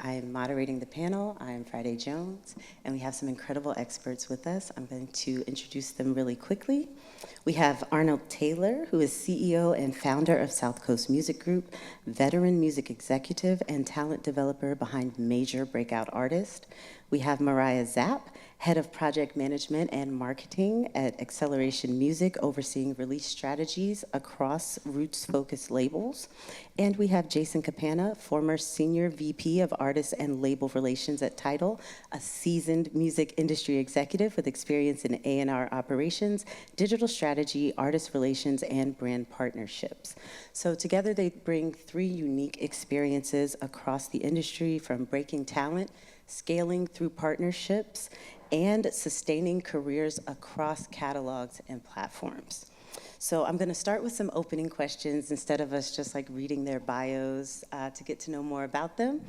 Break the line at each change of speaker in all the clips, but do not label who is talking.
I am moderating the panel. I am Friday Jones, and we have some incredible experts with us. I'm going to introduce them really quickly. We have Arnold Taylor, who is CEO and founder of South Coast Music Group, veteran music executive and talent developer behind major breakout artists. We have Mariah Czap, head of project management and marketing at Acceleration Music, overseeing release strategies across roots-focused labels. And we have Jason Kpana, former senior VP of artist and label relations at Tidal, a seasoned music industry executive with experience in A&R operations, digital strategy, artist relations, and brand partnerships. So together they bring 3 unique experiences across the industry, from breaking talent, scaling through partnerships, and sustaining careers across catalogs and platforms. So I'm going to start with some opening questions instead of us just like reading their bios to get to know more about them.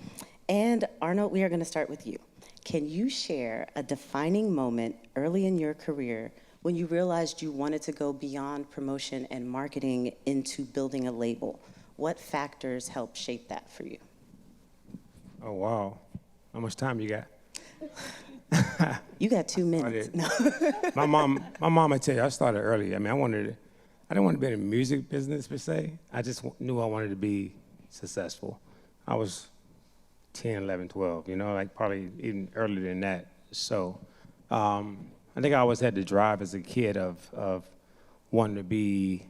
And Arnold, we are going to start with you. Can you share a defining moment early in your career when you realized you wanted to go beyond promotion and marketing into building a label? What factors helped shape that for you?
Oh, wow. How much time you got?
You got 2 minutes. No.
My mom, I tell you, I started early. I mean, I didn't want to be in the music business per se. I just knew I wanted to be successful. I was 10, 11, 12, like probably even earlier than that. So I think I always had the drive as a kid of wanting to be,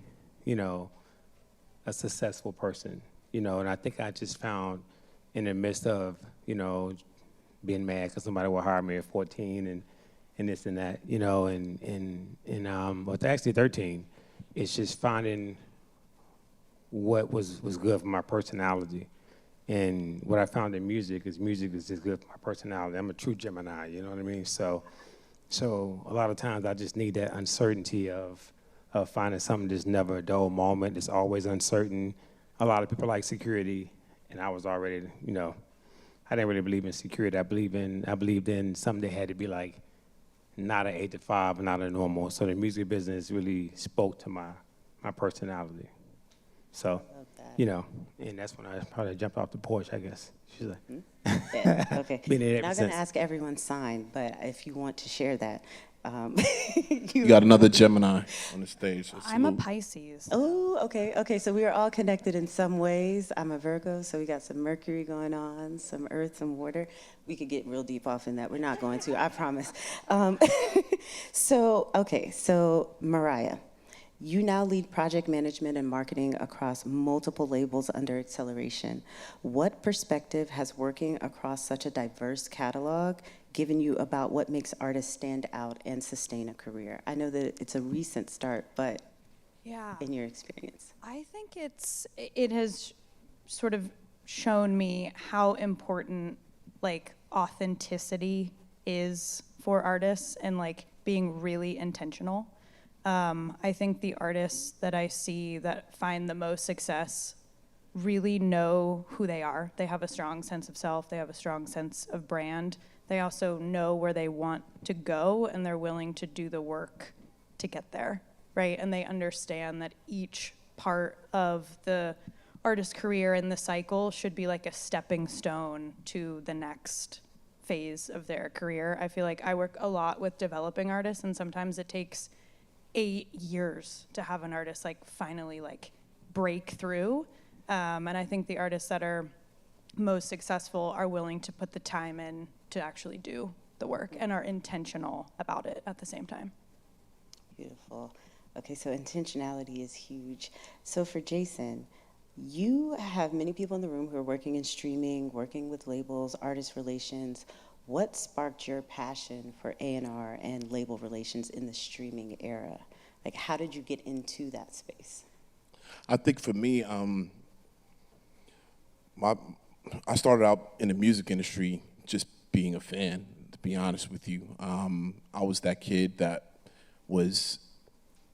a successful person, and I think I just found in the midst of, being mad because somebody will hire me at 14 and this and that, but actually 13, it's just finding what was good for my personality. And what I found in music is just good for my personality. I'm a true Gemini, you know what I mean? So a lot of times I just need that uncertainty of finding something that's never a dull moment, that's always uncertain. A lot of people like security, and I was already, I didn't really believe in security. I believed in something that had to be like not an 8 to 5 and not a normal. So the music business really spoke to my personality. So, and that's when I probably jumped off the porch, I guess. She's like,
yeah, okay.
Been in
I'm
ever
not going
since.
to ask everyone's sign, but if you want to share that.
You got another Gemini on the stage. So
I'm a
salute.
Pisces.
Oh, okay. So we are all connected in some ways. I'm a Virgo, so we got some Mercury going on, some Earth, some water. We could get real deep off in that. We're not going to, I promise. So Mariah, you now lead project management and marketing across multiple labels under Acceleration. What perspective has working across such a diverse catalog given you about what makes artists stand out and sustain a career? I know that it's a recent start, but in your experience.
I think it has sort of shown me how important like authenticity is for artists and like being really intentional. I think the artists that I see that find the most success really know who they are. They have a strong sense of self. They have a strong sense of brand. They also know where they want to go, and they're willing to do the work to get there, right? And they understand that each part of the artist career and the cycle should be like a stepping stone to the next phase of their career. I feel like I work a lot with developing artists, and sometimes it takes 8 years to have an artist like finally like break through. And I think the artists that are most successful are willing to put the time in to actually do the work and are intentional about it at the same time.
Beautiful. Okay, so intentionality is huge. So for Jason, you have many people in the room who are working in streaming, working with labels, artist relations. What sparked your passion for A&R and label relations in the streaming era? Like, how did you get into that space?
I think for me, I started out in the music industry just being a fan, to be honest with you. I was that kid that was,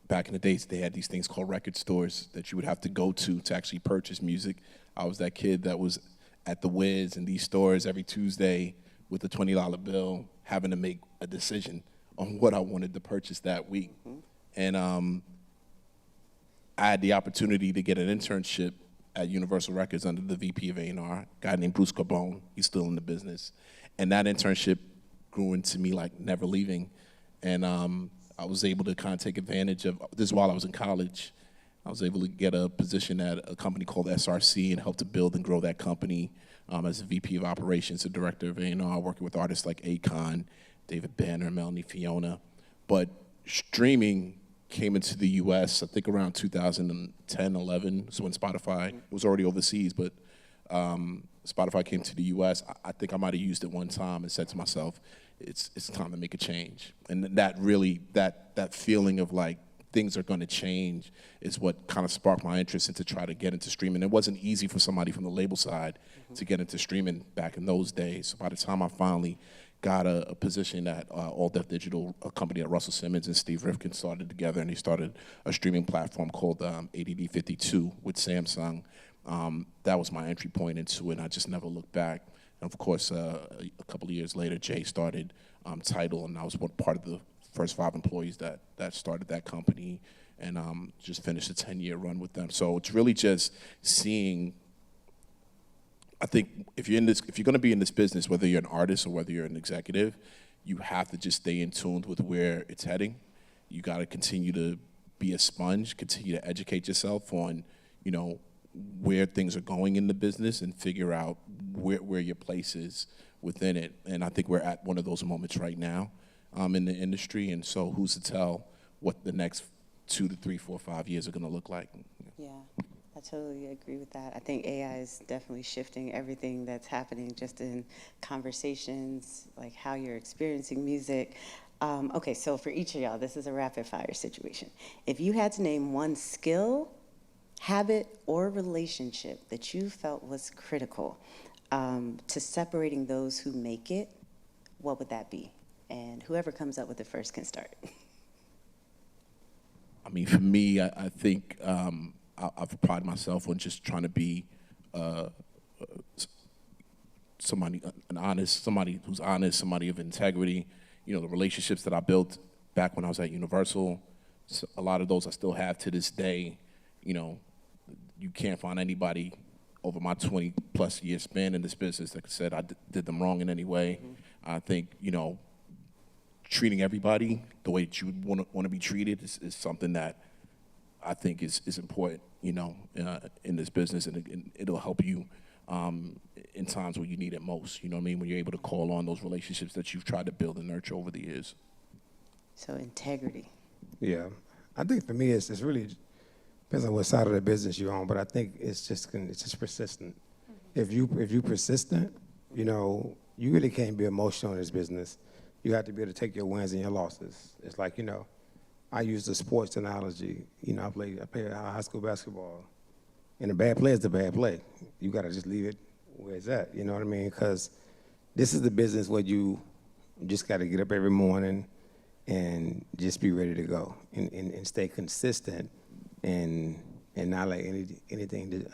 back in the days, they had these things called record stores that you would have to go to actually purchase music. I was that kid that was at the Wiz and these stores every Tuesday with a $20 bill, having to make a decision on what I wanted to purchase that week. Mm-hmm. And I had the opportunity to get an internship at Universal Records under the VP of A&R, a guy named Bruce Carbone. He's still in the business. And that internship grew into me like never leaving. And I was able to kind of take advantage of this while I was in college. I was able to get a position at a company called SRC and help to build and grow that company as a VP of Operations, a director of A&R, working with artists like Akon, David Banner, Melanie Fiona. But streaming came into the US, I think around 2010, 11, so when Spotify was already overseas, but Spotify came to the US. I think I might have used it one time and said to myself, it's time to make a change. And that really, that feeling of like, things are gonna change is what kind of sparked my interest into try to get into streaming. It wasn't easy for somebody from the label side to get into streaming back in those days. So by the time I finally got a position at All Def Digital, a company that Russell Simmons and Steve Rifkin started together, and he started a streaming platform called ADD 52 with Samsung. That was my entry point into it, and I just never looked back. And of course, a couple of years later, Jay started Tidal, and I was one part of the first 5 employees that started that company, and just finished a 10-year run with them. So it's really just seeing. I think if you're going to be in this business, whether you're an artist or whether you're an executive, you have to just stay in tune with where it's heading. You got to continue to be a sponge, continue to educate yourself on, where things are going in the business, and figure out where your place is within it. And I think we're at one of those moments right now in the industry. And so, who's to tell what the next 2 to 3, 4, 5 years are going to look like?
Yeah. I totally agree with that. I think AI is definitely shifting everything that's happening just in conversations, like how you're experiencing music. Okay, so for each of y'all, this is a rapid fire situation. If you had to name one skill, habit, or relationship that you felt was critical to separating those who make it, what would that be? And whoever comes up with it first can start.
I mean, for me, I think I've prided myself on just trying to be somebody who's honest, somebody of integrity. The relationships that I built back when I was at Universal, a lot of those I still have to this day. You can't find anybody over my 20-plus year span in this business that said I did them wrong in any way. Mm-hmm. I think, treating everybody the way that you would want to be treated is something that I think is important, in this business, and it'll help you in times where you need it most. You know what I mean? When you're able to call on those relationships that you've tried to build and nurture over the years.
So integrity.
Yeah, I think for me it's really depends on what side of the business you're on, but I think it's just persistent. Mm-hmm. If you persistent, you really can't be emotional in this business. You have to be able to take your wins and your losses. It's like, I use the sports analogy. I played high school basketball, and a bad play is a bad play. You got to just leave it where it's at. You know what I mean? Because this is the business where you just got to get up every morning and just be ready to go and stay consistent and not let anything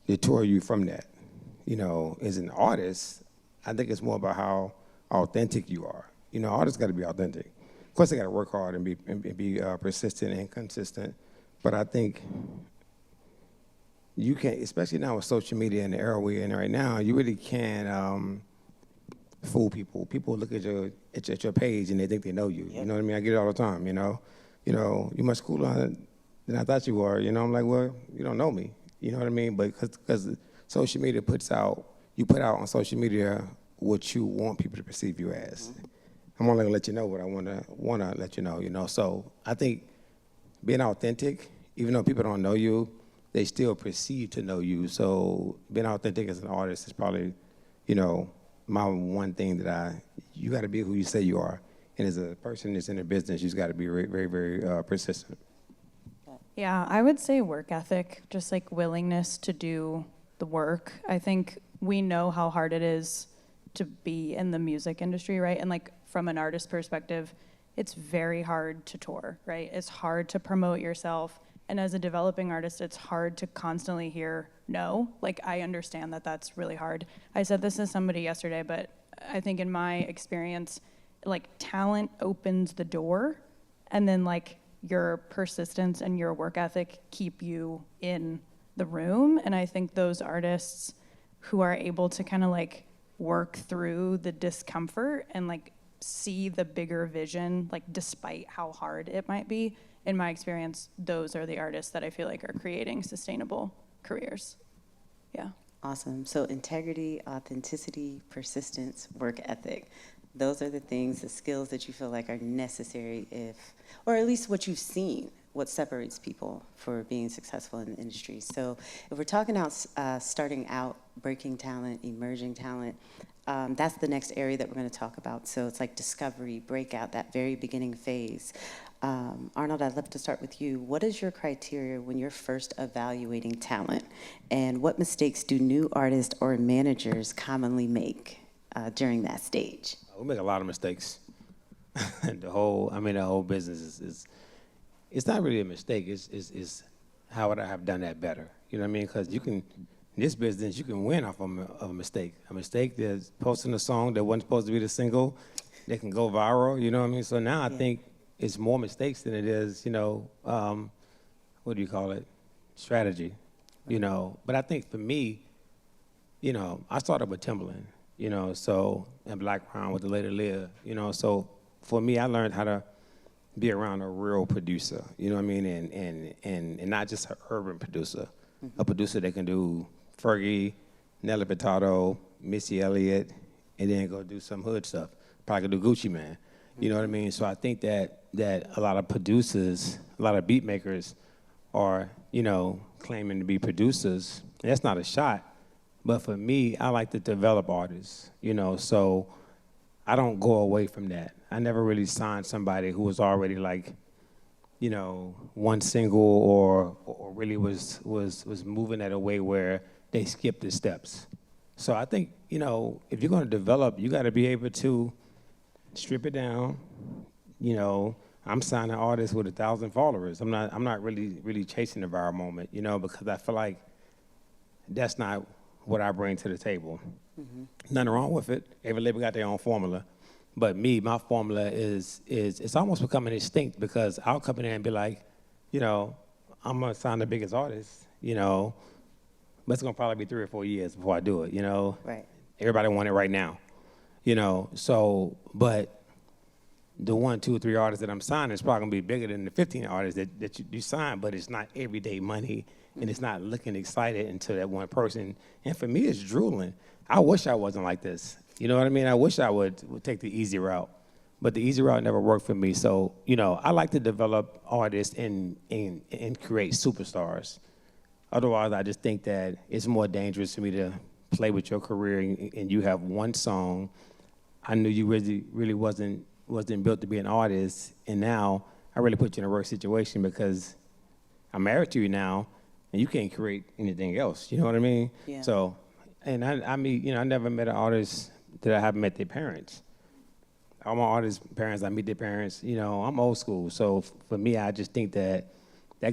deter you from that. As an artist, I think it's more about how authentic you are. Artists got to be authentic. Of course, they got to work hard and be persistent and consistent. But I think you can't, especially now with social media and the era we're in right now, you really can't fool people. People look at your page and they think they know you. Yep. You know what I mean? I get it all the time. You're much cooler than I thought you were. I'm like, well, you don't know me. You know what I mean? But because social media you put out on social media what you want people to perceive you as. Mm-hmm. I'm only gonna let you know what I wanna let you know. So I think being authentic, even though people don't know you, they still perceive to know you. So being authentic as an artist is probably, my one thing that you gotta be who you say you are. And as a person that's in the business, you just gotta be very, very, very persistent.
Yeah, I would say work ethic, just like willingness to do the work. I think we know how hard it is to be in the music industry, right? And like from an artist perspective, it's very hard to tour, right? It's hard to promote yourself. And as a developing artist, it's hard to constantly hear no. Like, I understand that that's really hard. I said this to somebody yesterday, but I think in my experience, like, talent opens the door, and then like your persistence and your work ethic keep you in the room. And I think those artists who are able to kind of like work through the discomfort and like see the bigger vision, like despite how hard it might be, in my experience, those are the artists that I feel like are creating sustainable careers. Yeah.
Awesome. So integrity, authenticity, persistence, work ethic. Those are the things, the skills that you feel like are necessary or at least what you've seen, what separates people for being successful in the industry. So if we're talking about starting out, breaking talent, emerging talent, that's the next area that we're going to talk about. So it's like discovery, breakout, that very beginning phase. Arnold, I'd love to start with you. What is your criteria when you're first evaluating talent? And what mistakes do new artists or managers commonly make during that stage?
We make a lot of mistakes. The whole business is it's not really a mistake. It's how would I have done that better? You know what I mean? Because in this business, you can win off of a mistake. A mistake that's posting a song that wasn't supposed to be the single, that can go viral. You know what I mean? So now I think it's more mistakes than it is, what do you call it? Strategy, But I think for me, I started with Timbaland, so, and Black Crown with the Later Live, so for me, I learned how to be around a real producer, you know what I mean? And not just an urban producer, a producer that can do Fergie, Nelly Furtado, Missy Elliott, and then go do some hood stuff. Probably could do Gucci Man. You know what I mean? So I think that a lot of producers, a lot of beat makers are, claiming to be producers. And that's not a shot. But for me, I like to develop artists, so I don't go away from that. I never really signed somebody who was already like, one single or really was moving at a way where they skipped the steps. So I think, if you're going to develop, you got to be able to strip it down. I'm signing artists with 1,000 followers. I'm not really chasing the viral moment, because I feel like that's not what I bring to the table. Nothing wrong with it. Every label got their own formula. But my formula is it's almost becoming extinct because I'll come in there and be like, I'm gonna sign the biggest artist, but it's gonna probably be 3 or 4 years before I do it,
Right.
Everybody want it right now, so, but the 1, 2, 3 artists that I'm signing is probably gonna be bigger than the 15 artists that you sign, but it's not everyday money and it's not looking excited until that one person. And for me, it's drooling. I wish I wasn't like this. You know what I mean? I wish I would take the easy route, but the easy route never worked for me. So, I like to develop artists and create superstars. Otherwise, I just think that it's more dangerous for me to play with your career and you have one song. I knew you really wasn't built to be an artist, and now I really put you in a worse situation because I'm married to you now, and you can't create anything else. You know what I mean?
Yeah.
So, and I never met an artist that I haven't met their parents. All my artists' parents, I meet their parents. I'm old school, so for me, I just think that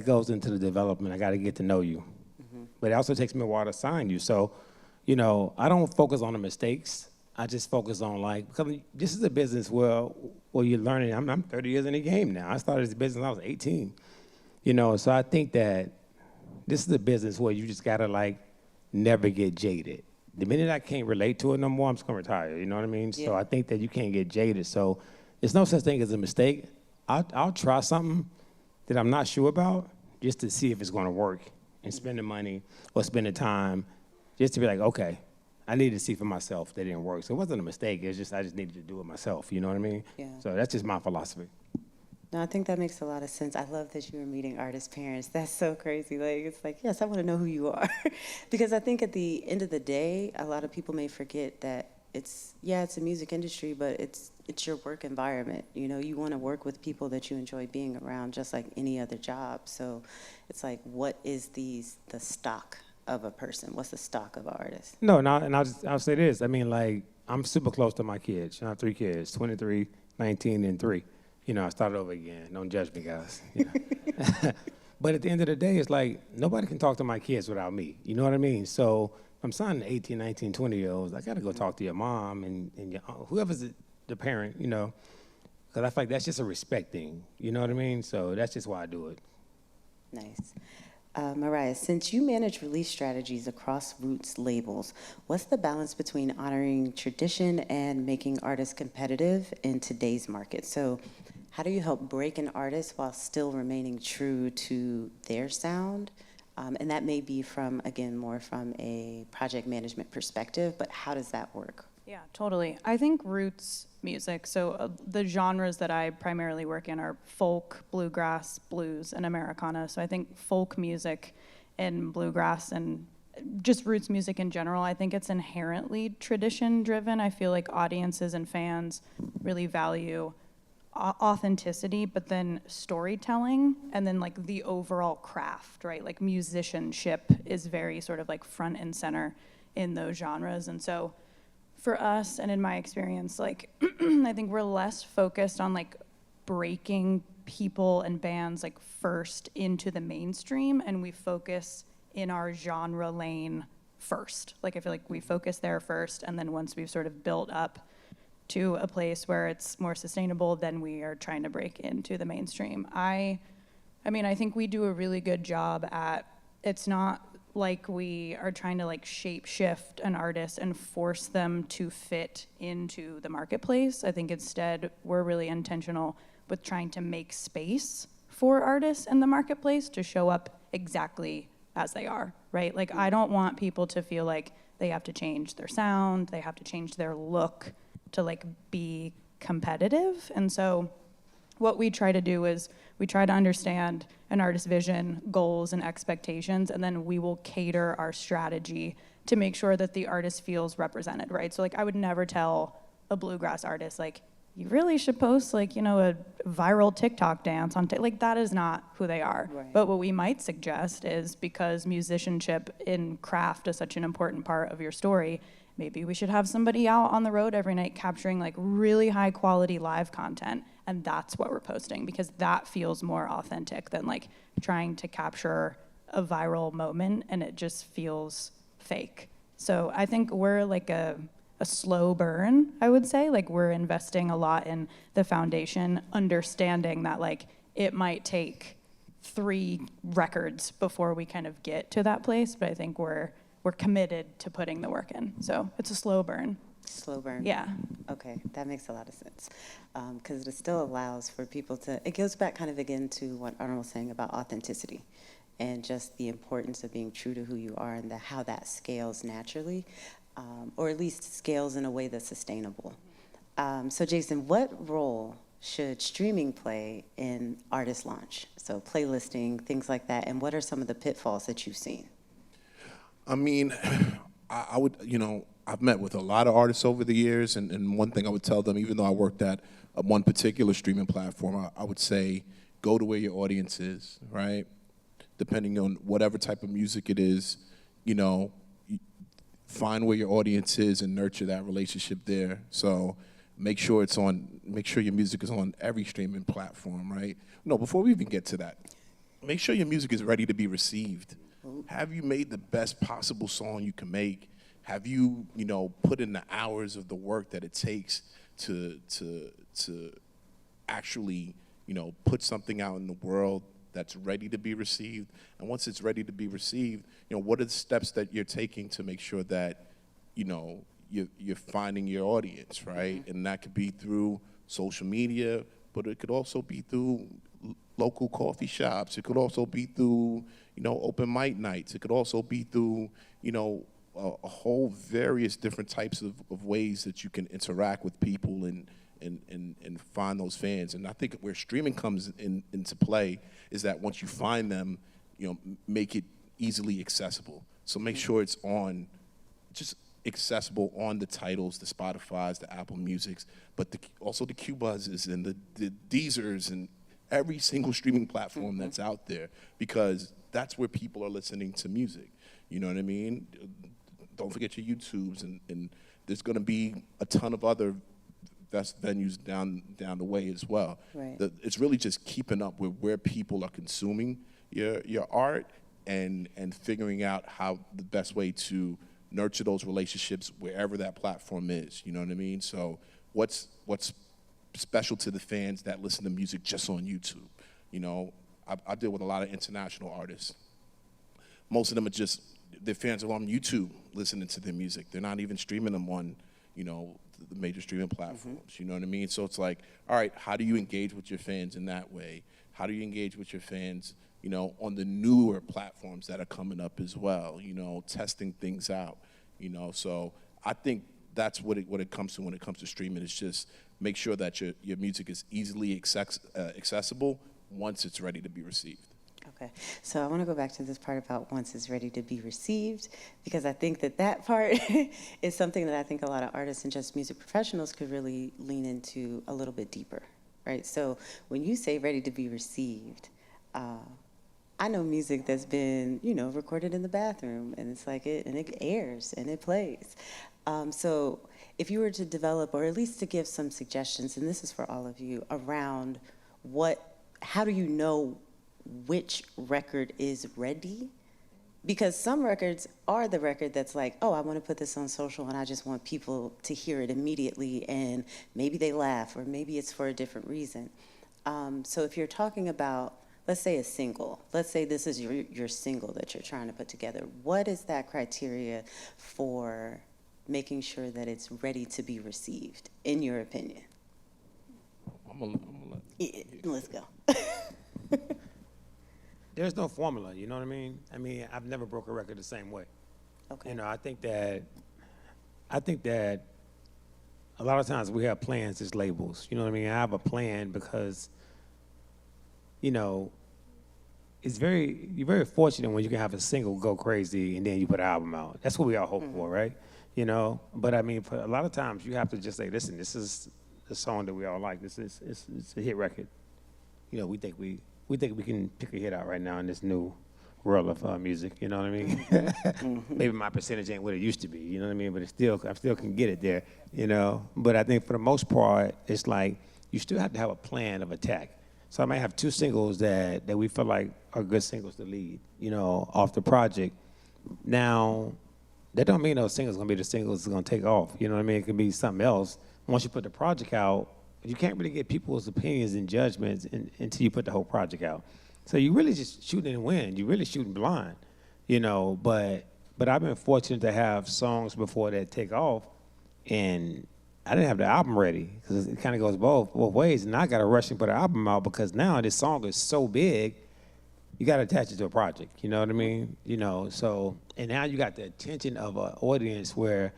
goes into the development. I got to get to know you, but it also takes me a while to sign you. So, I don't focus on the mistakes. I just focus on because this is a business where you're learning. I'm 30 years in the game now. I started this business when I was 18. So I think that this is a business where you just gotta never get jaded. The minute I can't relate to it no more, I'm just gonna retire. You know what I mean?
Yeah.
So I think that you can't get jaded. So there's no such thing as a mistake. I'll try something that I'm not sure about just to see if it's gonna work and spend the money or spend the time just to be like, okay, I needed to see for myself that it didn't work. So it wasn't a mistake. It's just I just needed to do it myself. You know what I mean?
Yeah.
So that's just my philosophy.
No, I think that makes a lot of sense. I love that you were meeting artists' parents. That's so crazy. It's like, yes, I want to know who you are. Because I think at the end of the day, a lot of people may forget that it's a music industry, but it's your work environment. You want to work with people that you enjoy being around, just like any other job. So it's like, what is the stock of a person? What's the stock of an artist?
No, and I'll say this. I mean, I'm super close to my kids. I have 3 kids, 23, 19, and 3. I started over again. Don't judge me, guys. But at the end of the day, it's like nobody can talk to my kids without me. You know what I mean? So if I'm signing 18, 19, 20-year-olds, I got to go talk to your mom and your, whoever's the parent, Because I feel like that's just a respect thing. You know what I mean? So that's just why I do it.
Nice. Mariah, since you manage release strategies across Roots labels, what's the balance between honoring tradition and making artists competitive in today's market? So how do you help break an artist while still remaining true to their sound? And that may be from, again, more from a project management perspective, but how does that work?
Yeah, totally. I think roots music, so the genres that I primarily work in are folk, bluegrass, blues, and Americana. So I think folk music and bluegrass and just roots music in general, I think it's inherently tradition driven. I feel like audiences and fans really value authenticity, but then storytelling, and then like the overall craft, right? Like musicianship is very sort of like front and center in those genres. And so for us, and in my experience, like I think we're less focused on like breaking people and bands like first into the mainstream, and we focus in our genre lane first. Like I feel like we focus there first, and then once we've sort of built up to a place where it's more sustainable, then we are trying to break into the mainstream. I mean, I think we do a really good job at, it's not like we are trying to like shape shift an artist and force them to fit into the marketplace. I think instead we're really intentional with trying to make space for artists in the marketplace to show up exactly as they are, right? Like I don't want people to feel like they have to change their sound, they have to change their look to like be competitive. And so what we try to do is we try to understand an artist's vision, goals, and expectations, and then we will cater our strategy to make sure that the artist feels represented, right? So like I would never tell a bluegrass artist, like, you really should post like, you know, a viral TikTok dance on like that is not who they are.
Right.
But what we might suggest is, because musicianship in craft is such an important part of your story, maybe we should have somebody out on the road every night capturing like really high quality live content, and that's what we're posting, because that feels more authentic than like trying to capture a viral moment, and it just feels fake. So I think we're like a slow burn, I would say. Like we're investing a lot in the foundation, understanding that like it might take 3 records before we kind of get to that place, but I think we're committed to putting the work in. So it's a slow burn.
Slow burn.
Yeah.
Okay, that makes a lot of sense. Because it still allows for people to, it goes back kind of again to what Arnold was saying about authenticity and just the importance of being true to who you are, and how that scales naturally, or at least scales in a way that's sustainable. So Jason, what role should streaming play in artist launch? So playlisting, things like that, and what are some of the pitfalls that you've seen?
I mean, I would, I've met with a lot of artists over the years, and one thing I would tell them, even though I worked at one particular streaming platform, I would say, go to where your audience is, right? Depending on whatever type of music it is, find where your audience is and nurture that relationship there. So make sure your music is on every streaming platform, right? No, before we even get to that, make sure your music is ready to be received. Have you made the best possible song you can make? Have you, put in the hours of the work that it takes to actually, put something out in the world that's ready to be received? And once it's ready to be received, what are the steps that you're taking to make sure that, you're finding your audience, right? Mm-hmm. And that could be through social media, but it could also be through local coffee shops. It could also be through, open mic nights. It could also be through, a whole various different types of ways that you can interact with people and find those fans. And I think where streaming comes into play is that once you find them, make it easily accessible. So make sure it's just accessible on the titles, the Spotifys, the Apple Musics, but also the Qbuzzes and the Deezers and every single streaming platform that's out there, because that's where people are listening to music. You know what I mean? Don't forget your YouTubes, and there's going to be a ton of other best venues down the way as well.
Right.
It's really just keeping up with where people are consuming your art and figuring out how the best way to nurture those relationships wherever that platform is. You know what I mean? So what's special to the fans that listen to music just on YouTube. You know, I deal with a lot of international artists. Most of them are just, their fans are on YouTube listening to their music. They're not even streaming them on, you know, the major streaming platforms. You know what I mean? So it's like, all right, how do you engage with your fans in that way? How do you engage with your fans, you know, on the newer platforms that are coming up as well, you know, testing things out, you know? So I think that's what it comes to when it comes to streaming. It's just make sure that your music is easily accessible once it's ready to be received.
Okay, so I want to go back to this part about once it's ready to be received, because I think that part is something that I think a lot of artists and just music professionals could really lean into a little bit deeper, right? So when you say ready to be received, I know music that's been, you know, recorded in the bathroom, and it's like it airs and it plays. So if you were to develop, or at least to give some suggestions, and this is for all of you, around how do you know which record is ready? Because some records are the record that's like, oh, I want to put this on social and I just want people to hear it immediately, and maybe they laugh, or maybe it's for a different reason. So if you're talking about, let's say a single, let's say this is your single that you're trying to put together, what is that criteria for making sure that it's ready to be received, in your opinion?
I'm gonna
Let's go.
There's no formula, you know what I mean? I mean, I've never broke a record the same way.
Okay.
You know, I think that a lot of times we have plans as labels. You know what I mean? I have a plan because, you know, you're very fortunate when you can have a single go crazy and then you put an album out. That's what we all hope for, right? You know, but I mean, for a lot of times you have to just say, listen, this is the song that we all like. It's a hit record. You know, we think we can pick a hit out right now in this new world of music. You know what I mean? Maybe my percentage ain't what it used to be. You know what I mean? But I still can get it there. You know. But I think for the most part, it's like you still have to have a plan of attack. So I might have two singles that we feel like are good singles to lead. You know, off the project. Now, that don't mean those singles gonna be the singles that's gonna take off. You know what I mean? It could be something else. Once you put the project out, you can't really get people's opinions and judgments until you put the whole project out. So you really just shooting in the wind. You're really shooting blind, you know. But I've been fortunate to have songs before that take off, and I didn't have the album ready because it kind of goes both ways. And I got to rush and put an album out because now this song is so big, you got to attach it to a project. You know what I mean? You know. So and now you got the attention of an audience where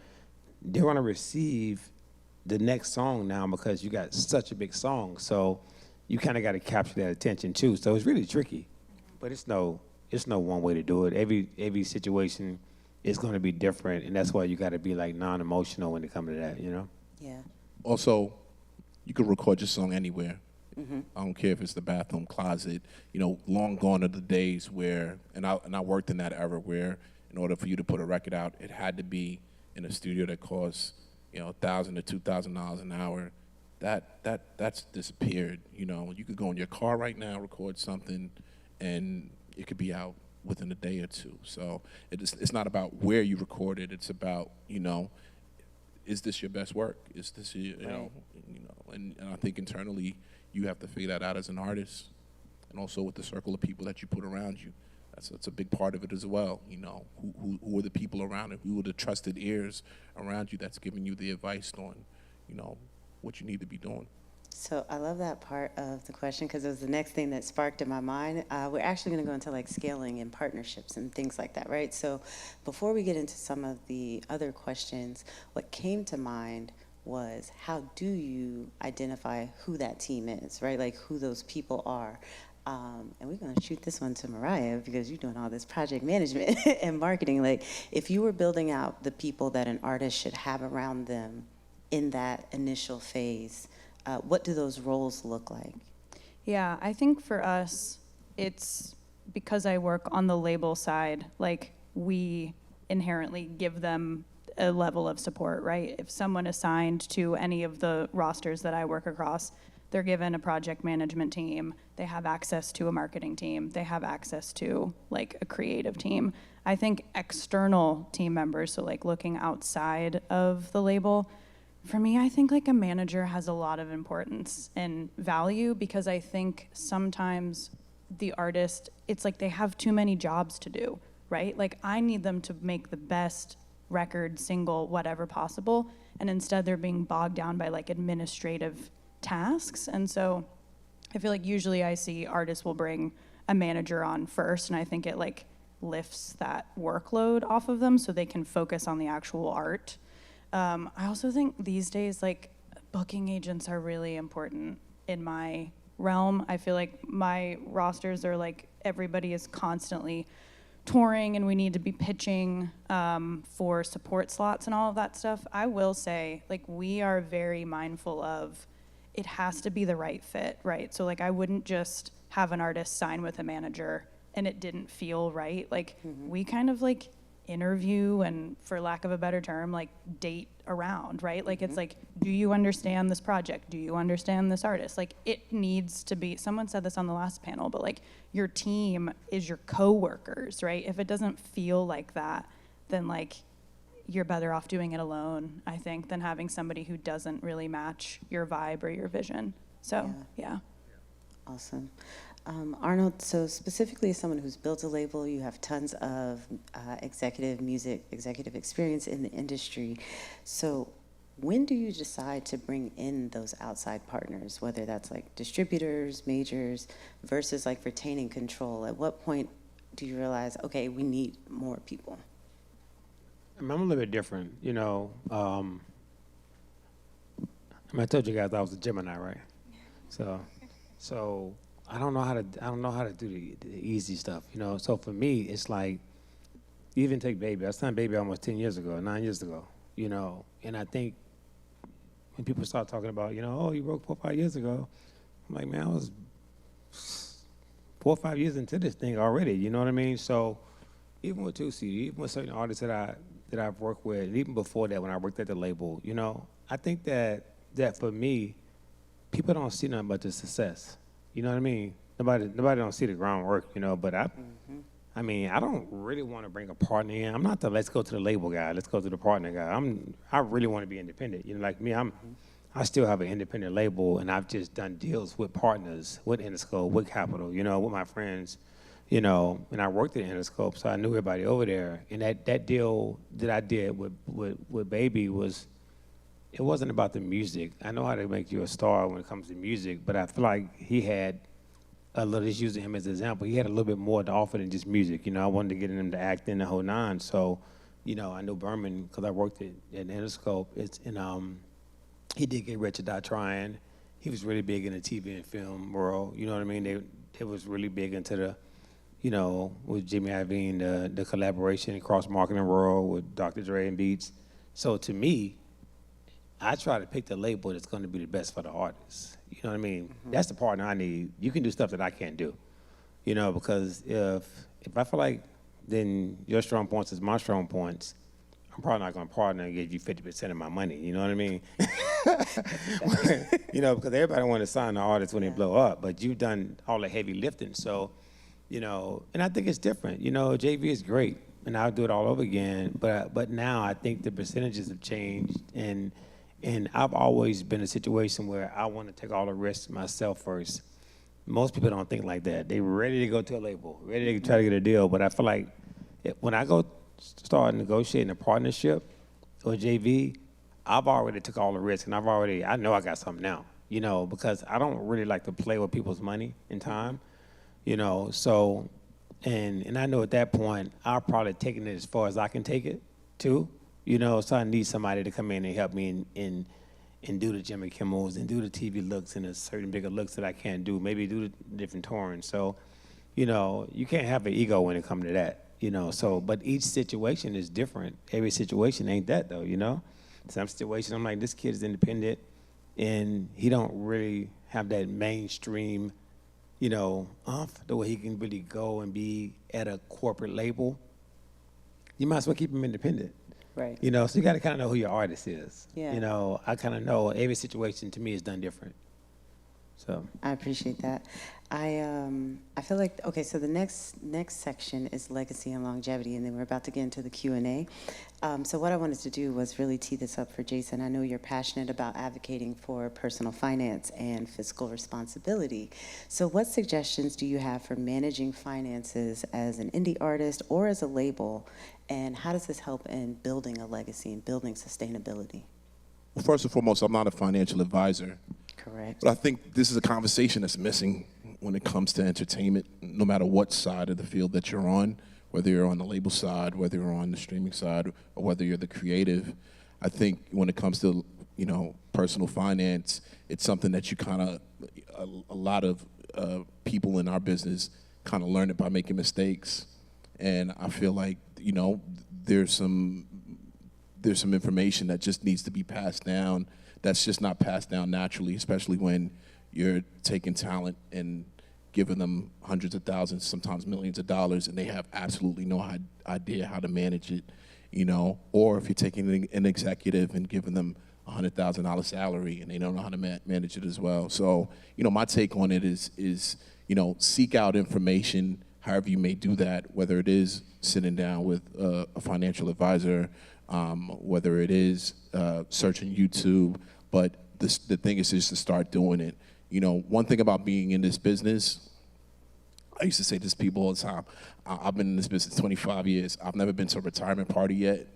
they're going to receive the next song now because you got such a big song. So you kind of got to capture that attention too. So it's really tricky, but it's no one way to do it. Every situation is going to be different, and that's why you got to be like non-emotional when it comes to that, you know?
Yeah.
Also, you can record your song anywhere. I don't care if it's the bathroom, closet. You know, long gone are the days where, and I worked in that era where, in order for you to put a record out, it had to be in a studio that costs, you know, $1,000 to $2,000 an hour. That's disappeared. You know, you could go in your car right now, record something, and it could be out within a day or two. So it's not about where you record it. It's about, you know, is this your best work? Is this you know, and I think internally you have to figure that out as an artist, and also with the circle of people that you put around you. That's a big part of it as well. You know, who are the people around it? Who are the trusted ears around you that's giving you the advice on, you know, what you need to be doing.
So I love that part of the question because it was the next thing that sparked in my mind. We're actually going to go into like scaling and partnerships and things like that, right? So before we get into some of the other questions, what came to mind was how do you identify who that team is, right? Like who those people are. And we're going to shoot this one to Mariah because you're doing all this project management and marketing. Like if you were building out the people that an artist should have around them in that initial phase, what do those roles look like?
Yeah, I think for us, it's because I work on the label side, like we inherently give them a level of support, right? If someone is signed to any of the rosters that I work across, they're given a project management team, they have access to a marketing team, they have access to like a creative team. I think external team members, so like looking outside of the label, For me, I think like a manager has a lot of importance and value because I think sometimes the artist, it's like they have too many jobs to do, right? Like I need them to make the best record, single, whatever possible, and instead they're being bogged down by like administrative tasks. And so I feel like usually I see artists will bring a manager on first, and I think it like lifts that workload off of them so they can focus on the actual art. I also think these days, like, booking agents are really important in my realm. I feel like my rosters are like everybody is constantly touring and we need to be pitching for support slots and all of that stuff. I will say, like, we are very mindful of it has to be the right fit, right? So, like, I wouldn't just have an artist sign with a manager and it didn't feel right. Like, we kind of, like, interview and, for lack of a better term, like date around, right? Like it's like, do you understand this project? Do you understand this artist? Like it needs to be, someone said this on the last panel, but like your team is your coworkers, right? If it doesn't feel like that, then like you're better off doing it alone, I think, than having somebody who doesn't really match your vibe or your vision. So, yeah.
Awesome. Arnold, so specifically as someone who's built a label, you have tons of executive experience in the industry. So when do you decide to bring in those outside partners, whether that's like distributors, majors, versus like retaining control? At what point do you realize, okay, we need more people?
I'm a little bit different, you know. I told you guys I was a Gemini, right? So I don't know how to do the easy stuff, you know. So for me, it's like, even take Baby. I signed Baby almost 9 years ago, you know. And I think when people start talking about, you know, oh, you wrote 4 or 5 years ago, I'm like, man, I was 4 or 5 years into this thing already, you know what I mean? So even with 2CD, even with certain artists that I've worked with, even before that when I worked at the label, you know, I think that for me, people don't see nothing but the success. You know what I mean? Nobody don't see the groundwork, you know, but I mean, I don't really want to bring a partner in. I'm not the let's go to the label guy, let's go to the partner guy. I really want to be independent. You know, like me, I still have an independent label, and I've just done deals with partners, with Interscope, with Capitol, you know, with my friends, you know, and I worked at Interscope, so I knew everybody over there. And that deal that I did with Baby was, it wasn't about the music. I know how to make you a star when it comes to music, but I feel like he had just using him as an example, he had a little bit more to offer than just music. You know, I wanted to get him to act in the whole nine. So, you know, I know Berman because I worked at Interscope. He did Get Rich or Die Trying. He was really big in the TV and film world. You know what I mean? They was really big into the, you know, with Jimmy Iovine, the collaboration, cross-marketing world with Dr. Dre and Beats. So to me, I try to pick the label that's going to be the best for the artist. You know what I mean? That's the partner I need. You can do stuff that I can't do, you know, because if I feel like then your strong points is my strong points, I'm probably not going to partner and give you 50% of my money. You know what I mean? You know, because everybody want to sign the artist when they blow up, but you've done all the heavy lifting. So, you know, and I think it's different. You know, JV is great, and I'll do it all over again. But now I think the percentages have changed, and I've always been in a situation where I want to take all the risks myself first. Most people don't think like that. They're ready to go to a label, ready to try to get a deal. But I feel like when I go start negotiating a partnership or JV, I've already took all the risks, and I know I got something now, you know, because I don't really like to play with people's money and time, you know. So, and I know at that point, I'll probably taking it as far as I can take it, too. You know, so I need somebody to come in and help me and do the Jimmy Kimmels and do the TV looks and the certain bigger looks that I can't do. Maybe do the different touring. So, you know, you can't have an ego when it comes to that. You know, so but each situation is different. Every situation ain't that though. You know, some situations I'm like, this kid is independent, and he don't really have that mainstream, you know, the way he can really go and be at a corporate label. You might as well keep him independent.
Right.
You know, so you got to kind of know who your artist is.
Yeah.
You know, I kind of know every situation to me is done different. So
I appreciate that. I feel like, okay, so the next section is legacy and longevity, and then we're about to get into the Q&A. So what I wanted to do was really tee this up for Jason. I know you're passionate about advocating for personal finance and fiscal responsibility. So what suggestions do you have for managing finances as an indie artist or as a label, and how does this help in building a legacy and building sustainability?
Well, first and foremost, I'm not a financial advisor.
Correct.
But I think this is a conversation that's missing when it comes to entertainment, no matter what side of the field that you're on, whether you're on the label side, whether you're on the streaming side, or whether you're the creative. I think when it comes to, personal finance, it's something that you kind of, a lot of people in our business kind of learn it by making mistakes. And I feel like, there's some information that just needs to be passed down that's just not passed down naturally, especially when you're taking talent and giving them hundreds of thousands, sometimes millions of dollars, and they have absolutely no idea how to manage it, or if you're taking an executive and giving them $100,000 salary and they don't know how to manage it as well. So, my take on it is seek out information, however you may do that, whether it is sitting down with a financial advisor, whether it is searching YouTube, but the thing is just to start doing it. One thing about being in this business, I used to say this to people all the time, I've been in this business 25 years. I've never been to a retirement party yet.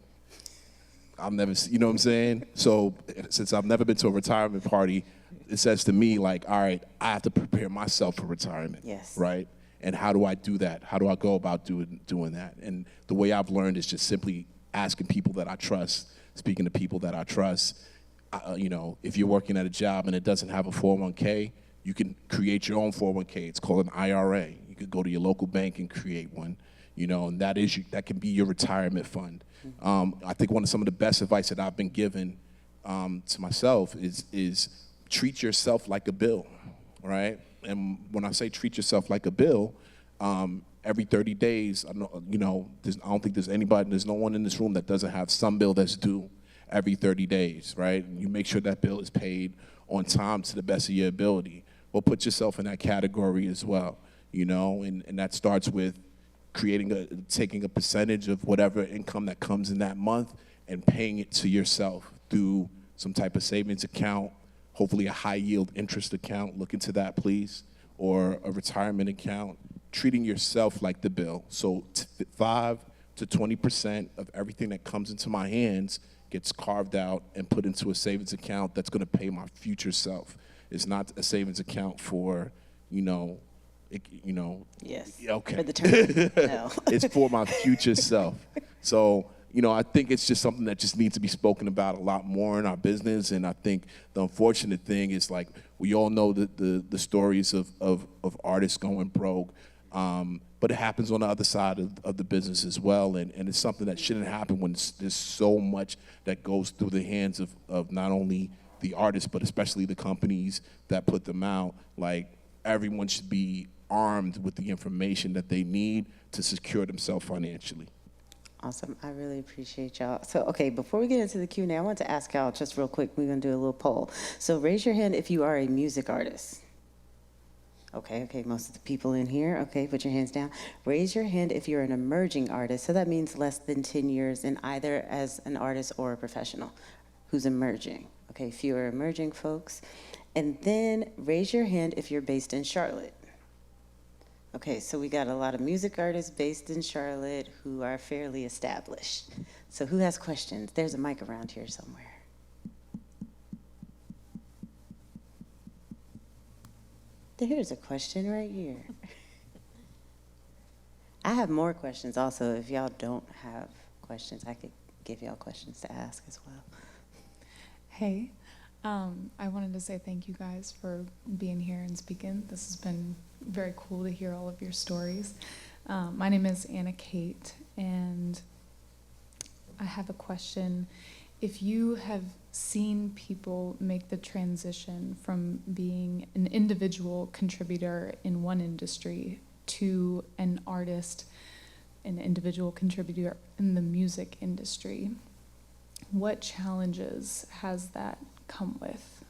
I've never, you know what I'm saying? So since I've never been to a retirement party, it says to me like, all right, I have to prepare myself for retirement.
Yes.
Right? And how do I do that? How do I go about doing that? And the way I've learned is just simply asking people that I trust, speaking to people that I trust. If you're working at a job and it doesn't have a 401k, you can create your own 401k. It's called an IRA. You could go to your local bank and create one, and that can be your retirement fund. I think some of the best advice that I've been given to myself is treat yourself like a bill, right? And when I say treat yourself like a bill, every 30 days, I don't think there's no one in this room that doesn't have some bill that's due every 30 days, right? And you make sure that bill is paid on time to the best of your ability. Well, put yourself in that category as well, and that starts with taking a percentage of whatever income that comes in that month and paying it to yourself through some type of savings account, hopefully a high yield interest account, look into that please, or a retirement account, treating yourself like the bill. So 5 to 20% of everything that comes into my hands gets carved out and put into a savings account that's going to pay my future self. It's not a savings account for,
Yes.
Okay.
For the term. No.
It's for my future self. So, I think it's just something that just needs to be spoken about a lot more in our business. And I think the unfortunate thing is, like, we all know the stories of artists going broke. But it happens on the other side of the business as well, and it's something that shouldn't happen when there's so much that goes through the hands of not only the artists, but especially the companies that put them out. Like, everyone should be armed with the information that they need to secure themselves financially.
Awesome. I really appreciate y'all. So, okay, before we get into the Q&A, I want to ask y'all just real quick. We're going to do a little poll. So raise your hand if you are a music artist. Okay, most of the people in here. Okay, put your hands down. Raise your hand if you're an emerging artist. So that means less than 10 years in either as an artist or a professional who's emerging. Okay, fewer emerging folks. And then raise your hand if you're based in Charlotte. Okay, so we got a lot of music artists based in Charlotte who are fairly established. So who has questions? There's a mic around here somewhere. Here's a question right here. I have more questions also. If y'all don't have questions, I could give y'all questions to ask as well.
Hey, I wanted to say thank you guys for being here and speaking. This has been very cool to hear all of your stories. My name is Anna Kate, and I have a question. If you have seen people make the transition from being an individual contributor in one industry to an artist, an individual contributor in the music industry, what challenges has that come with?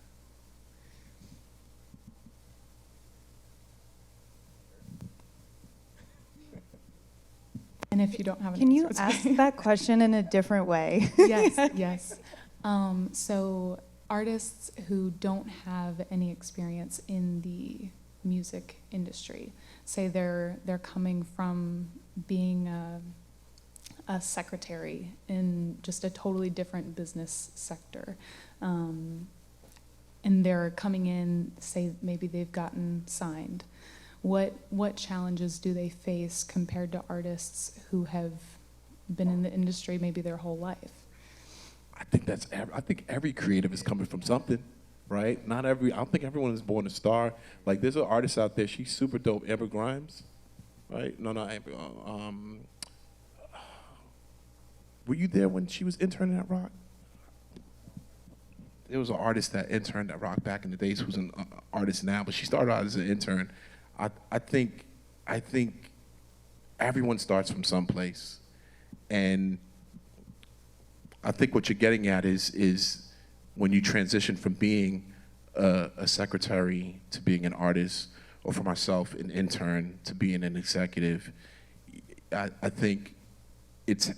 And if you don't have an
Can you
answer, it's
ask
okay.
that question in a different way?
Yes, yes. So artists who don't have any experience in the music industry, say they're coming from being a secretary in just a totally different business sector, and they're coming in, say maybe they've gotten signed. What challenges do they face compared to artists who have been in the industry maybe their whole life?
I think every creative is coming from something, right? I don't think everyone is born a star. Like, there's an artist out there, she's super dope, Amber Grimes, right? No, Amber. Were you there when she was interning at Rock? There was an artist that interned at Rock back in the days who's an artist now, but she started out as an intern. I think everyone starts from someplace, and I think what you're getting at is when you transition from being a secretary to being an artist, or for myself, an intern to being an executive. I think it's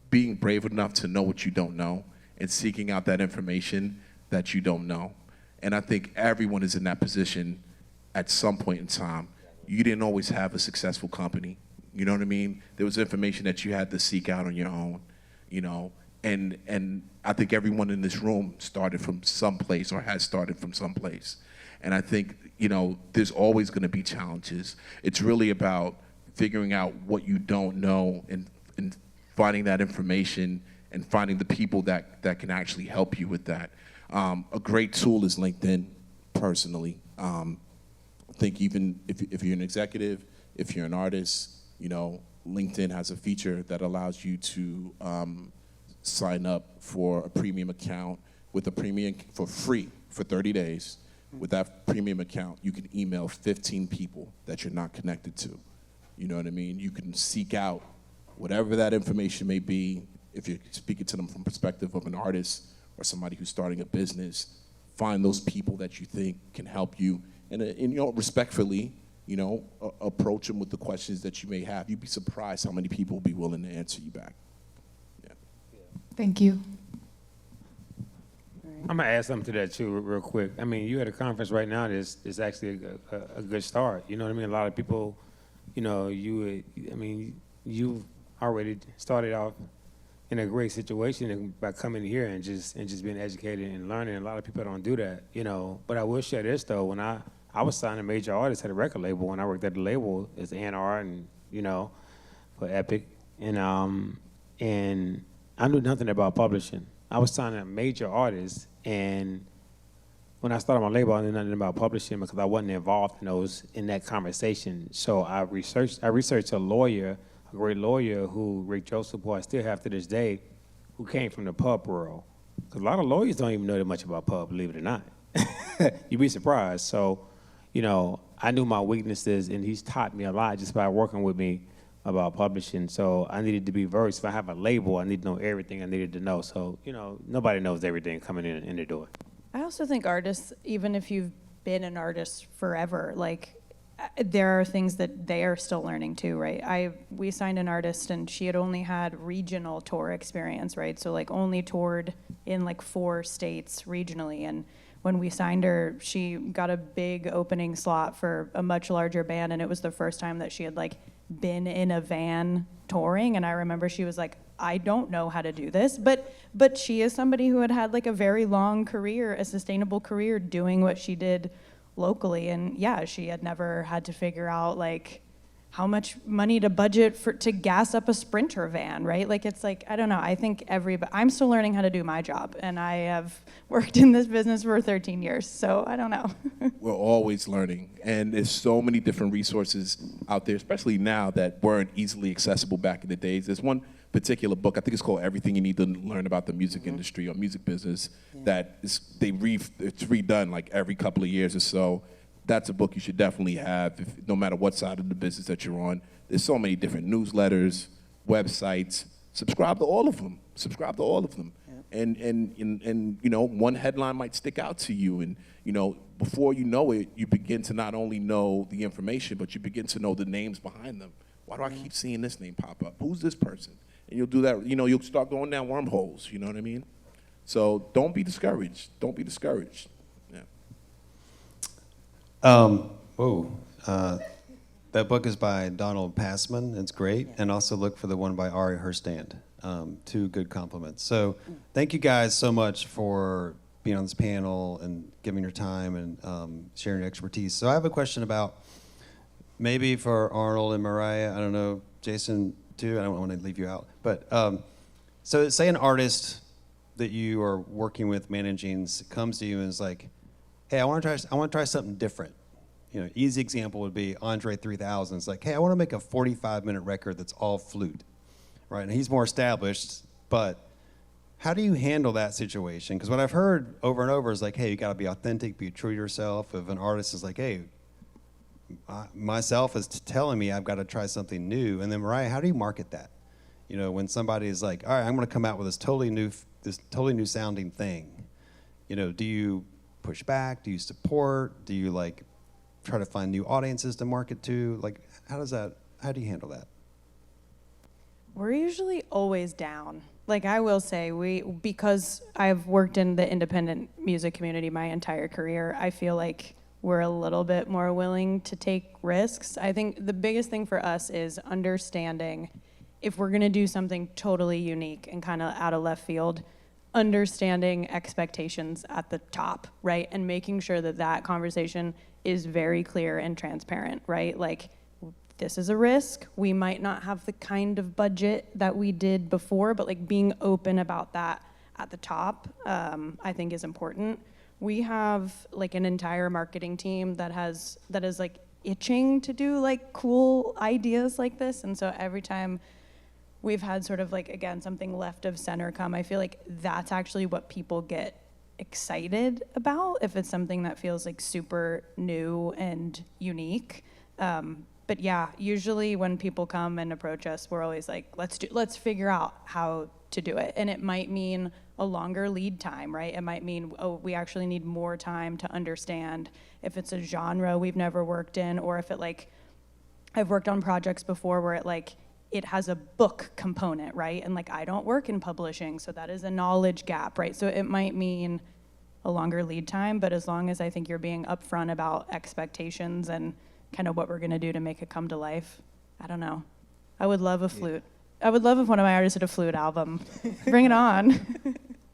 being brave enough to know what you don't know and seeking out that information that you don't know. And I think everyone is in that position at some point in time. You didn't always have a successful company. You know what I mean? There was information that you had to seek out on your own, you know? And I think everyone in this room started from someplace or has started from someplace. And I think, you know, there's always gonna be challenges. It's really about figuring out what you don't know and finding that information and finding the people that can actually help you with that. A great tool is LinkedIn, personally. I think even if you're an executive, if you're an artist, you know, LinkedIn has a feature that allows you to sign up for a premium account with a premium for free for 30 days. With that premium account, you can email 15 people that you're not connected to. You know what I mean? You can seek out whatever that information may be. If you're speaking to them from the perspective of an artist or somebody who's starting a business, find those people that you think can help you, and you know, respectfully, you know, approach them with the questions that you may have. You'd be surprised how many people will be willing to answer you back. Yeah.
Thank you.
I'm gonna add something to that too, real quick. I mean, you at a conference right now is actually a good start. You know what I mean? A lot of people, you know, you've already started off in a great situation by coming here and just being educated and learning. A lot of people don't do that, you know. But I will share this though. When I was signing major artists at a record label, when I worked at the label as A&R and, you know, for Epic, and I knew nothing about publishing. I was signing a major artists, and when I started my label, I knew nothing about publishing because I wasn't involved in that conversation. So I researched a lawyer, a great lawyer who, Rick Joseph, who I still have to this day, who came from the pub world. Because a lot of lawyers don't even know that much about pub, believe it or not. You'd be surprised. So, you know, I knew my weaknesses, and he's taught me a lot just by working with me about publishing. So I needed to be versed. If I have a label, I need to know everything I needed to know. So, you know, nobody knows everything coming in the door.
I also think artists, even if you've been an artist forever, like, there are things that they are still learning too, right? We signed an artist and she had only had regional tour experience, right? So like only toured in like 4 states regionally. And when we signed her, she got a big opening slot for a much larger band, and it was the first time that she had like been in a van touring. And I remember she was like, I don't know how to do this, but she is somebody who had like a very long career, a sustainable career doing what she did locally. And yeah, she had never had to figure out like how much money to budget to gas up a Sprinter van, right? Like, it's like, I don't know, I think I'm still learning how to do my job, and I have worked in this business for 13 years, so I don't know.
We're always learning, and there's so many different resources out there, especially now, that weren't easily accessible back in the days. There's one particular book, I think it's called Everything You Need to Learn About the Music Industry or Music Business, that it's redone like every couple of years or so. That's a book you should definitely have, no matter what side of the business that you're on. There's so many different newsletters, websites. Subscribe to all of them. Yeah. And you know, one headline might stick out to you, and you know, before you know it, you begin to not only know the information, but you begin to know the names behind them, Why do I keep seeing this name pop up? Who's this person? And you'll do that. You know, you'll start going down wormholes. You know what I mean? So don't be discouraged. Don't be discouraged. Yeah.
That book is by Donald Passman. It's great. And also look for the one by Ari Herstand. Two good compliments. So thank you guys so much for being on this panel and giving your time and sharing your expertise. So I have a question about maybe for Arnold and Mariah. I don't know, Jason too. I don't want to leave you out. But so say an artist that you are working with, managing, comes to you and is like, hey, I want to try something different. You know, easy example would be Andre 3000. It's like, hey, I want to make a 45-minute record that's all flute, right? And he's more established, but how do you handle that situation? Because what I've heard over and over is like, hey, you got to be authentic, be true to yourself. If an artist is like, hey, myself is telling me I've got to try something new, and then Mariah, how do you market that? You know, when somebody is like, all right, I'm going to come out with this totally new sounding thing. You know, do you push back? Do you support? Do you like try to find new audiences to market to? Like, how do you handle that?
We're usually always down. Like I will say, because I've worked in the independent music community my entire career, I feel like we're a little bit more willing to take risks. I think the biggest thing for us is understanding if we're gonna do something totally unique and kind of out of left field, understanding expectations at the top, right? And making sure that that conversation is very clear and transparent, right? Like, this is a risk. We might not have the kind of budget that we did before, but like being open about that at the top, I think is important. We have like an entire marketing team that is like itching to do like cool ideas like this. And so every time we've had sort of like, again, something left of center come, I feel like that's actually what people get excited about if it's something that feels like super new and unique. But yeah, usually when people come and approach us, we're always like, let's figure out how to do it. And it might mean a longer lead time, right? It might mean, oh, we actually need more time to understand if it's a genre we've never worked in, or if it like, I've worked on projects before where it has a book component, right? And like, I don't work in publishing, so that is a knowledge gap, right? So it might mean a longer lead time, but as long as I think you're being upfront about expectations and kind of what we're gonna do to make it come to life, I don't know. I would love a flute. I would love if one of my artists did a flute album. Bring it on.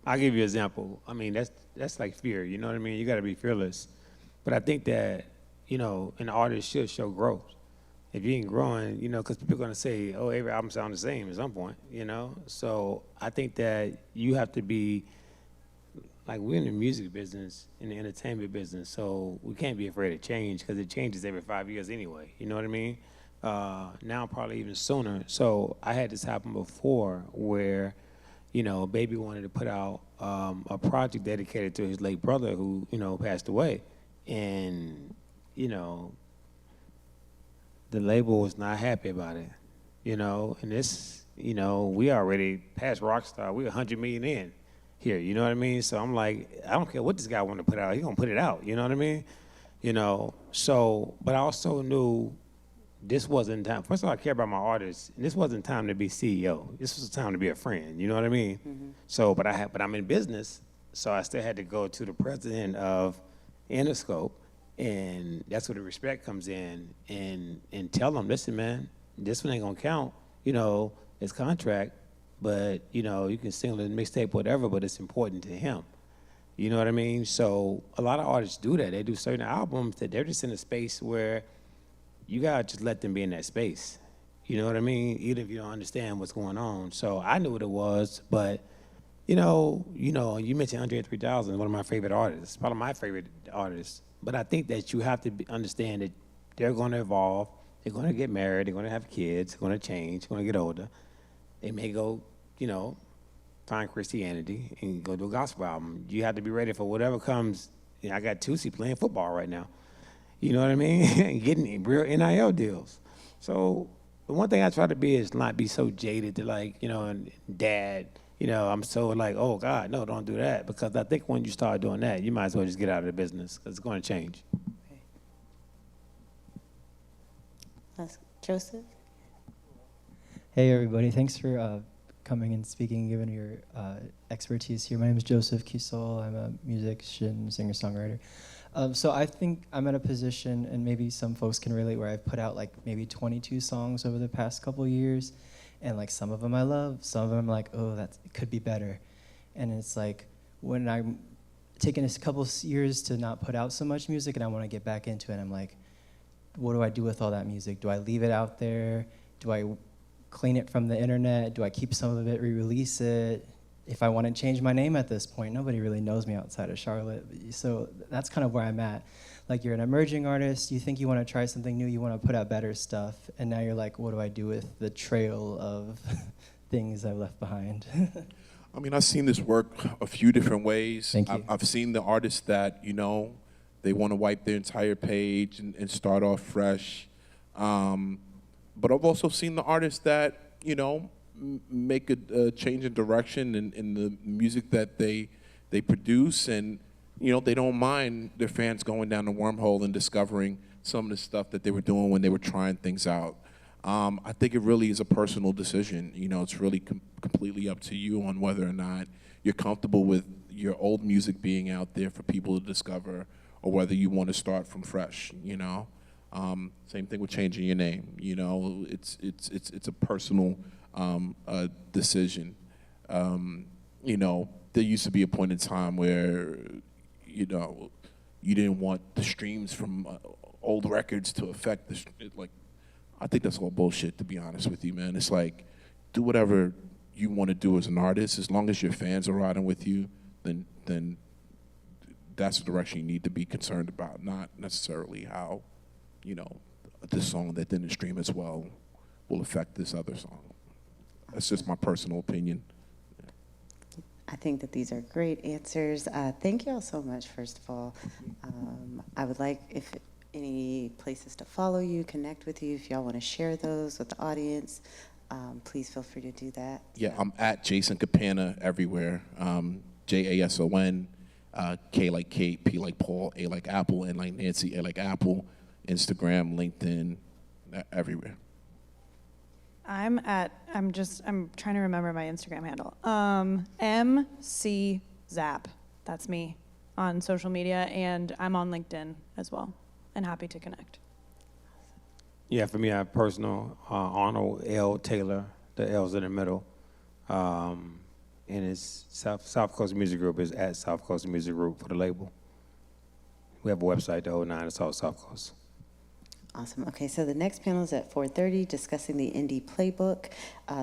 I'll give you an example. I mean, that's like fear, you know what I mean? You gotta be fearless. But I think that, you know, an artist should show growth. If you ain't growing, you know, because people are gonna say, oh, every album sounds the same at some point, you know? So I think that you have to be, like, we're in the music business, in the entertainment business, so we can't be afraid of change because it changes every 5 years anyway, you know what I mean? Now probably even sooner. So I had this happen before where, you know, Baby wanted to put out a project dedicated to his late brother who, you know, passed away. And, you know, the label was not happy about it, you know? And this, you know, we already past Rockstar. We're 100 million in here, you know what I mean? So I'm like, I don't care what this guy want to put out. He's going to put it out, you know what I mean? You know, so, but I also knew this wasn't time. First of all, I care about my artists, and this wasn't time to be CEO. This was time to be a friend, you know what I mean? Mm-hmm. So, but I'm in business, so I still had to go to the president of Interscope, and that's where the respect comes in, and tell them, listen, man, this one ain't gonna count. You know, it's contract, but you know, you can single it, mixtape, whatever, but it's important to him. You know what I mean? So a lot of artists do that. They do certain albums that they're just in a space where you gotta just let them be in that space. You know what I mean? Even if you don't understand what's going on. So I knew what it was, but you mentioned Andre 3000, one of my favorite artists, probably my favorite artist. But I think that you have to understand that they're going to evolve. They're going to get married. They're going to have kids. They're going to change. They're going to get older. They may go, you know, find Christianity and go do a gospel album. You have to be ready for whatever comes. You know, I got Tusi playing football right now. You know what I mean? And getting real NIL deals. So the one thing I try to be is not be so jaded to like, you know, and dad, you know, I'm so like, oh, God, no, don't do that. Because I think when you start doing that, you might as well just get out of the business because it's going to change.
Joseph?
Hey everybody, thanks for coming and speaking, given your expertise here. My name is Joseph Kisol. I'm a musician, singer-songwriter. So I think I'm at a position, and maybe some folks can relate, where I've put out like maybe 22 songs over the past couple years, and like some of them I love, some of them I'm like, oh, it could be better. And it's like when I'm taking a couple years to not put out so much music and I want to get back into it, I'm like, what do I do with all that music? Do I leave it out there? Do I clean it from the internet? Do I keep some of it, re-release it? If I want to change my name at this point, nobody really knows me outside of Charlotte. So that's kind of where I'm at. Like, you're an emerging artist, you think you want to try something new, you want to put out better stuff, and now you're like, what do I do with the trail of things I've left behind?
I mean, I've seen this work a few different ways.
Thank you.
I've seen the artists that, you know, they want to wipe their entire page and start off fresh. But I've also seen the artists that, you know, make a change in direction in the music that they produce, and, you know, they don't mind their fans going down the wormhole and discovering some of the stuff that they were doing when they were trying things out. I think it really is a personal decision. You know, it's really completely up to you on whether or not you're comfortable with your old music being out there for people to discover, or whether you want to start from fresh, you know? Same thing with changing your name. You know, it's a personal decision. You know, there used to be a point in time where, you know, you didn't want the streams from old records to affect I think that's all bullshit, to be honest with you, man. It's like, do whatever you want to do as an artist. As long as your fans are riding with you, then that's the direction you need to be concerned about, not necessarily how, you know, this song that didn't stream as well will affect this other song. That's just my personal opinion.
I think that these are great answers. Thank you all so much, first of all. I would like, if any places to follow you, connect with you, if y'all want to share those with the audience, please feel free to do that.
Yeah, I'm at Jason Kpana everywhere. Jason, K like Kate, P like Paul, A like Apple, N like Nancy, A like Apple, Instagram, LinkedIn, everywhere.
I'm trying to remember my Instagram handle. MC Zap. That's me on social media, and I'm on LinkedIn as well, and happy to connect.
Yeah, for me, I have personal, Arnold L. Taylor, the L's in the middle. And it's South Coast Music Group is at South Coast Music Group for the label. We have a website, the whole nine, it's all South Coast.
Awesome. Okay, so the next panel is at 4:30, discussing the Indie Playbook.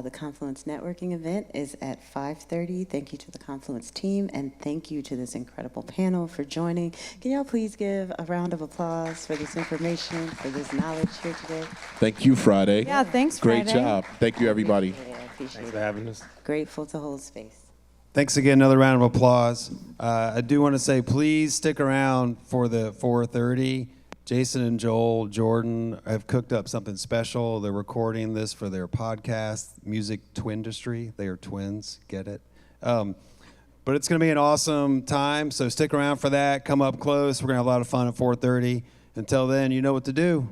The Confluence Networking event is at 5:30. Thank you to the Confluence team, and thank you to this incredible panel for joining. Can y'all please give a round of applause for this information, for this knowledge here today?
Thank you, Friday.
Yeah, thanks,
Great
Friday.
job. Thank you, everybody.
Yeah, I appreciate
Thanks
it.
for having us.
Grateful to hold space.
Thanks again, another round of applause. I do want to say, please stick around for the 4:30. Jason and Joel Jordan have cooked up something special. They're recording this for their podcast, Music Twindustry. They are twins, get it? But it's going to be an awesome time, so stick around for that. Come up close. We're going to have a lot of fun at 4:30. Until then, you know what to do.